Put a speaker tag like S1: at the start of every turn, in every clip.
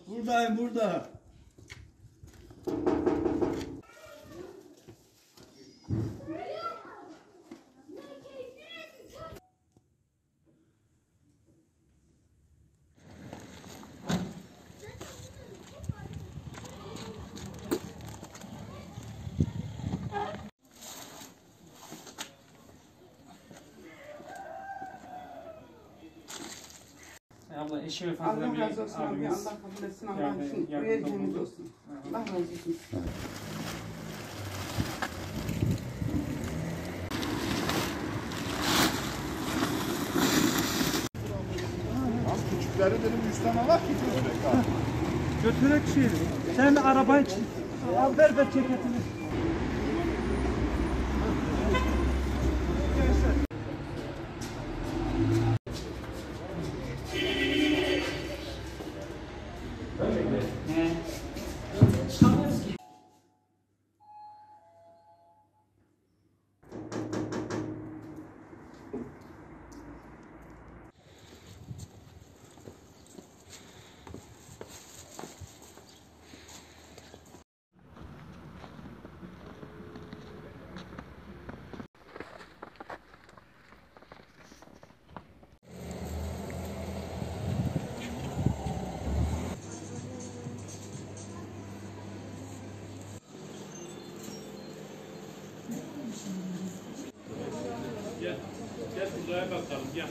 S1: Buradayım burada.
S2: Abla eşi vefat
S3: Allah
S2: eden
S3: razı olsun abi. Allah kabul etsin. Allah'ın için vereceğiniz olsun. Allah razı olsun.
S1: Küçükleri dedim 100 tane var ki götürek abi.
S2: Götürek şey. Sen arabayı al ver ceketini.
S4: Gel buraya bakalım gel.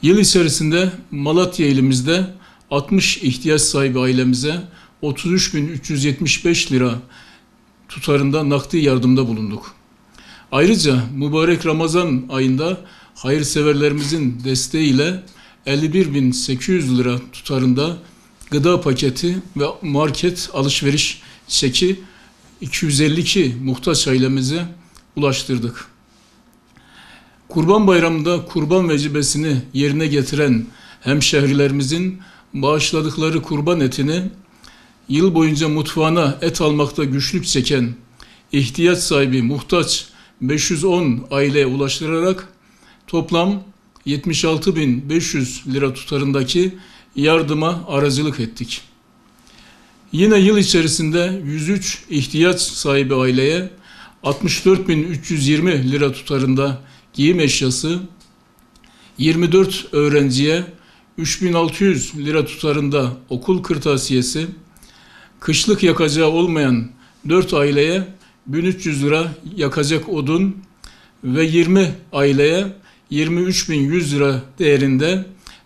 S5: Yıl içerisinde Malatya ilimizde 60 ihtiyaç sahibi ailemize 33.375 lira tutarında nakdi yardımda bulunduk. Ayrıca mübarek Ramazan ayında hayırseverlerimizin desteğiyle 51.800 lira tutarında gıda paketi ve market alışveriş çeki 252 muhtaç ailemize ulaştırdık. Kurban Bayramı'nda kurban vecibesini yerine getiren hemşehrilerimizin bağışladıkları kurban etini yıl boyunca mutfağına et almakta güçlük çeken ihtiyaç sahibi muhtaç 510 aileye ulaştırarak toplam 76.500 lira tutarındaki yardıma aracılık ettik. Yine yıl içerisinde 103 ihtiyaç sahibi aileye 64.320 lira tutarında giyim eşyası, 24 öğrenciye 3.600 lira tutarında okul kırtasiyesi, kışlık yakacağı olmayan 4 aileye 1.300 lira yakacak odun ve 20 aileye 23.100 lira değerinde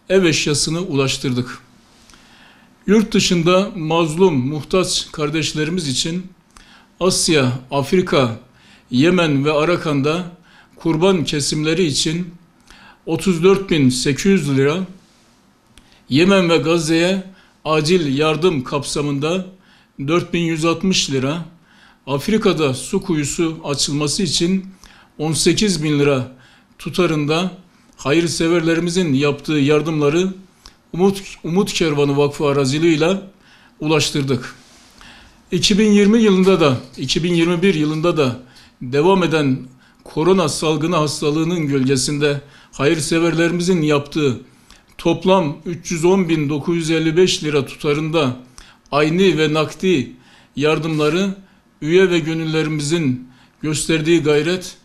S5: ev eşyasını ulaştırdık. Yurt dışında mazlum, muhtaç kardeşlerimiz için Asya, Afrika, Yemen ve Arakan'da kurban kesimleri için 34.800 lira, Yemen ve Gazze'ye acil yardım kapsamında 4.160 lira, Afrika'da su kuyusu açılması için 18.000 lira tutarında hayırseverlerimizin yaptığı yardımları Umut Kervanı Vakfı aracılığıyla ulaştırdık. 2020 yılında da 2021 yılında da devam eden korona salgını hastalığının gölgesinde hayırseverlerimizin yaptığı toplam 310.955 lira tutarında ayni ve nakdi yardımları üye ve gönüllerimizin gösterdiği gayret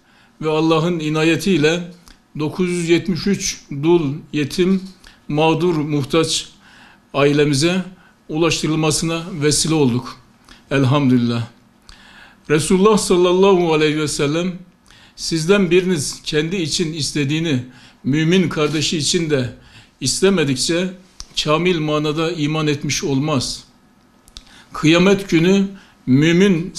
S5: ve Allah'ın inayetiyle 973 dul, yetim, mağdur, muhtaç ailemize ulaştırılmasına vesile olduk. Elhamdülillah. Resulullah sallallahu aleyhi ve sellem sizden biriniz kendi için istediğini mümin kardeşi için de istemedikçe kamil manada iman etmiş olmaz. Kıyamet günü müminin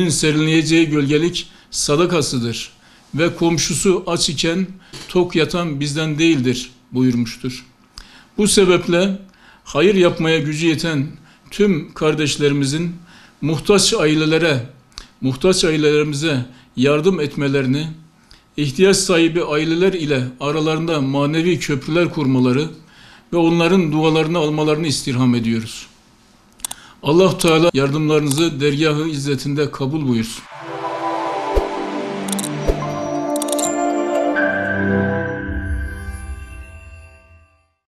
S5: serinleyeceği gölgelik sadakasıdır ve komşusu aç iken tok yatan bizden değildir buyurmuştur. Bu sebeple hayır yapmaya gücü yeten tüm kardeşlerimizin muhtaç ailelerimize yardım etmelerini, ihtiyaç sahibi aileler ile aralarında manevi köprüler kurmaları ve onların dualarını almalarını istirham ediyoruz. Allah Teala yardımlarınızı dergâh-ı izzetinde kabul buyursun.